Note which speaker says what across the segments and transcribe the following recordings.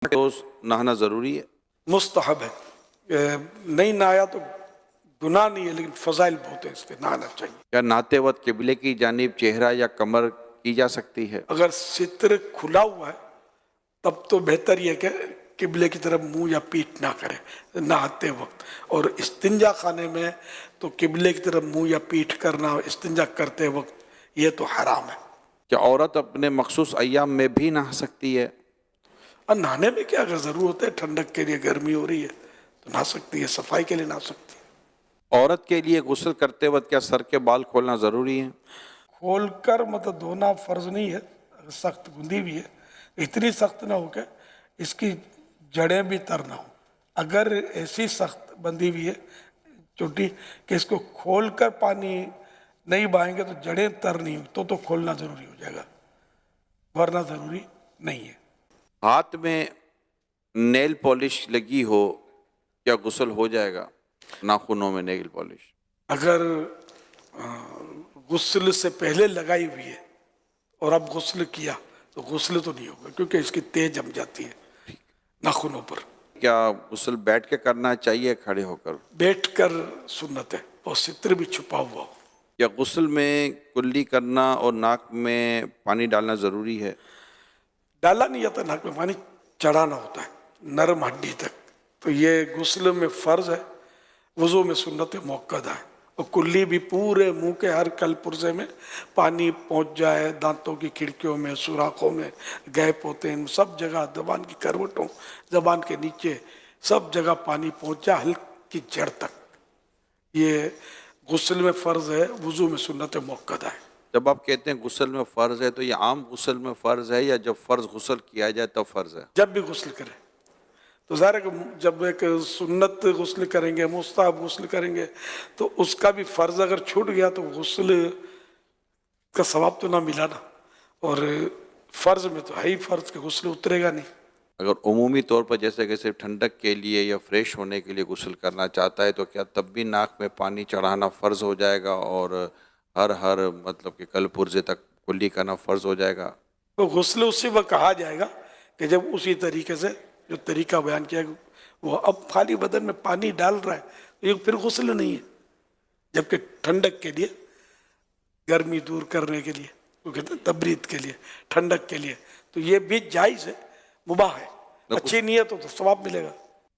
Speaker 1: रोज नहाना जरूरी है?
Speaker 2: मुस्तहब है। नहीं नहाया तो गुनाह नहीं है, लेकिन फजाइल बहुत है, इसके नहाना चाहिए।
Speaker 1: क्या नहाते वक्त किबले की जानिब चेहरा या कमर की जा सकती है?
Speaker 2: अगर सित्र खुला हुआ है तब तो बेहतर ये कि किबले की तरफ मुंह या पीठ ना करे नहाते वक्त। और इस्तिंजा खाने में तो किबले की तरफ मुंह या पीठ करना इस्तिंजा करते वक्त ये तो हराम है।
Speaker 1: क्या औरत अपने मखसूस अय्याम में भी नहा सकती है?
Speaker 2: और नहाने में क्या अगर जरूरत है, ठंडक के लिए, गर्मी हो रही है तो नहा सकती है, सफाई के लिए नहा सकती है।
Speaker 1: औरत के लिए गुस्ल करते वक्त क्या सर के बाल खोलना जरूरी है?
Speaker 2: खोलकर मतलब धोना फर्ज नहीं है, अगर सख्त गुंदी भी है, इतनी सख्त ना हो के इसकी जड़ें भी तर ना हो। अगर ऐसी सख्त बंधी हुई है चोटी कि इसको खोलकर पानी नहीं बहाएंगे तो जड़ें तर नहीं हो तो खोलना जरूरी हो जाएगा, वरना जरूरी नहीं है।
Speaker 1: हाथ में नेल पॉलिश लगी हो, क्या गुस्ल हो जाएगा? नाखूनों में नेल पॉलिश
Speaker 2: अगर गुस्ल से पहले लगाई हुई है और अब गुस्ल किया तो गुस्ल तो नहीं होगा, क्योंकि इसकी तेज जम जाती है नाखूनों पर।
Speaker 1: क्या गुस्ल बैठ के करना चाहिए खड़े होकर?
Speaker 2: बैठकर सुन्नत है और सित्र भी छुपा हुआ हो।
Speaker 1: क्या गुस्ल में कुल्ली करना और नाक में पानी डालना ज़रूरी है?
Speaker 2: डाला नहीं जाता, नाक में पानी चढ़ाना होता है नरम हड्डी तक। तो ये गुस्ल में फर्ज है, वजू में सुन्नत मुअक्कदा है। और कुल्ली भी पूरे मुंह के हर कल पुर्जे में पानी पहुंच जाए, दांतों की खिड़कियों में, सुराखों में गैप होते हैं, सब जगह जबान की करवटों, जबान के नीचे सब जगह पानी पहुंच जाए हल्की जड़ तक। ये गुस्ल में फर्ज है, वजू में सुन्नत मुअक्कदा है।
Speaker 1: जब आप कहते हैं गुस्ल में फ़र्ज़ है तो ये आम गुस्ल में फ़र्ज़ है या जब फ़र्ज़ गुस्ल किया जाए तब फ़र्ज़ है?
Speaker 2: जब भी गुस्ल करें तो ज़ाहिर है कि जब एक सुन्नत गुस्ल करेंगे, मुस्ताहब गुस्ल करेंगे तो उसका भी फ़र्ज अगर छूट गया तो गुस्ल का सवाब तो ना मिला ना। और फ़र्ज में तो है ही फ़र्ज के गुस्ल उतरेगा नहीं।
Speaker 1: अगर उमूमी तौर पर जैसे कि सिर्फ ठंडक के लिए या फ्रेश होने के लिए गुस्ल करना चाहता है तो क्या तब भी नाक में पानी चढ़ाना फ़र्ज़ हो जाएगा और हर मतलब कि कल पुर्जे तक कुल्ली करना फ़र्ज़ हो जाएगा?
Speaker 2: तो गुस्ल उसी वक्त कहा जाएगा कि जब उसी तरीके से जो तरीका बयान किया वो अब खाली बदन में पानी डाल रहा है तो ये फिर गुस्ल नहीं है। जबकि ठंडक के लिए, गर्मी दूर करने के लिए, वो कहते हैं तबरीद के लिए, ठंडक के लिए, तो ये भी जायज़ है, मुबाह है। अच्छी नीयत हो तो सवाब मिलेगा।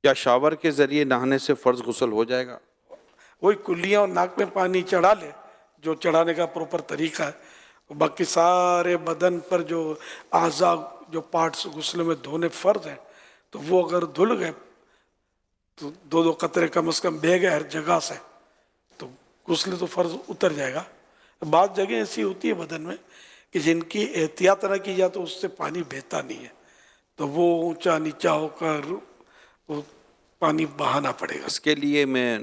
Speaker 1: क्या शावर के ज़रिए नहाने से फ़र्ज़ गुस्ल हो जाएगा?
Speaker 2: वही कुल्लियाँ और नाक में पानी चढ़ा ले, जो चढ़ाने का प्रॉपर तरीका है। बाकी सारे बदन पर जो आज़ा, जो पार्ट्स गुस्ल में धोने फ़र्ज हैं, तो वो अगर धुल गए तो दो दो कतरे कम से कम बह गए हर जगह से तो गुस्ल तो फ़र्ज उतर जाएगा। बात जगह ऐसी होती है बदन में कि जिनकी एहतियात न की जाए तो उससे पानी बहता नहीं है, तो वो ऊंचा नीचा होकर वो पानी बहाना पड़ेगा।
Speaker 1: इसके लिए मैं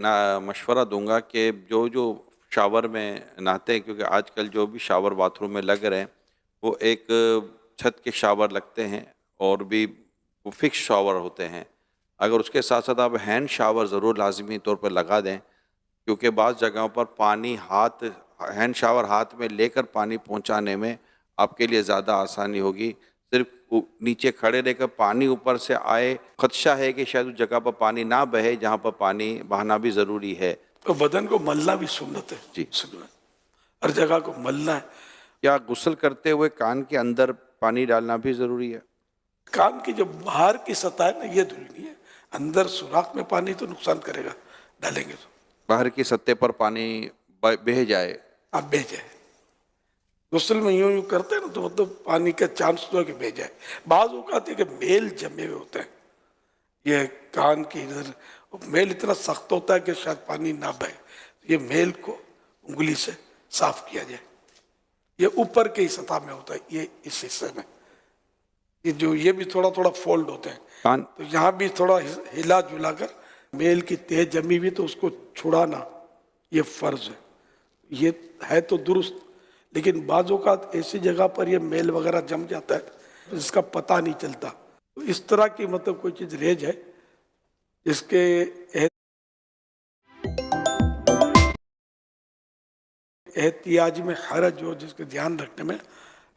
Speaker 1: मशवरा दूंगा कि जो जो शावर में नहाते हैं, क्योंकि आजकल जो भी शावर बाथरूम में लग रहे हैं वो एक छत के शावर लगते हैं और भी वो फिक्स शावर होते हैं। अगर उसके साथ साथ आप हैंड शावर ज़रूर लाजमी तौर पर लगा दें, क्योंकि बाज़ जगहों पर पानी हैंड शावर हाथ में लेकर पानी पहुंचाने में आपके लिए ज़्यादा आसानी होगी। सिर्फ नीचे खड़े रहकर पानी ऊपर से आए, खदशा है कि शायद उस जगह पर पानी ना बहे जहाँ पर पानी बहाना भी ज़रूरी है।
Speaker 2: तो बदन को मलना भी सुन्नत है
Speaker 1: जी,
Speaker 2: हर जगह को मलना है।
Speaker 1: क्या गुस्ल करते हुए कान के अंदर पानी डालना भी ज़रूरी है?
Speaker 2: कान की जो बाहर की सतह है ना ये धुलनी है, अंदर सुराख में पानी तो नुकसान करेगा डालेंगे तो।
Speaker 1: बाहर की सतह पर पानी बह जाए,
Speaker 2: आप बह जाए, गुस्ल में यूं यूं करते हैं ना तो मतलब पानी का चांस तो है कि बह जाए। बाज़ औक़ात है कि मेल जमे हुए होते हैं ये कान की इधर, मेल इतना सख्त होता है कि शायद पानी ना बहे। ये मेल को उंगली से साफ किया जाए। ये ऊपर के ही सतह में होता है, ये इस हिस्से में ये भी थोड़ा थोड़ा फोल्ड होते हैं,
Speaker 1: कान
Speaker 2: तो यहाँ भी थोड़ा हिला जुला कर मेल की तेज जमी हुई तो उसको छुड़ाना ये फर्ज है। ये है तो दुरुस्त, लेकिन बाज़ औक़ात ऐसी जगह पर ये मेल वगैरह जम जाता है जिसका पता नहीं चलता। तो इस तरह की मतलब कोई चीज़ रेज है जिसके एहतियाज में हरज हो, जिसके ध्यान रखने में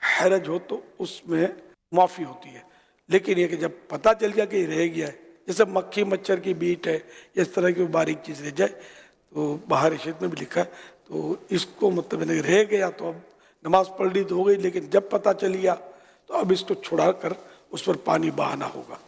Speaker 2: हरज हो तो उसमें माफ़ी होती है। लेकिन ये कि जब पता चल गया कि ये रह गया है, जैसे मक्खी मच्छर की बीट है, इस तरह की बारीक चीज़ रह जाए, तो बाहर इशत में भी लिखा है, तो इसको मतलब मैंने रह गया तो अब नमाज पढ़ ली तो हो गई, लेकिन जब पता चल गया तो अब इसको छुड़ा कर उस पर पानी बहाना होगा।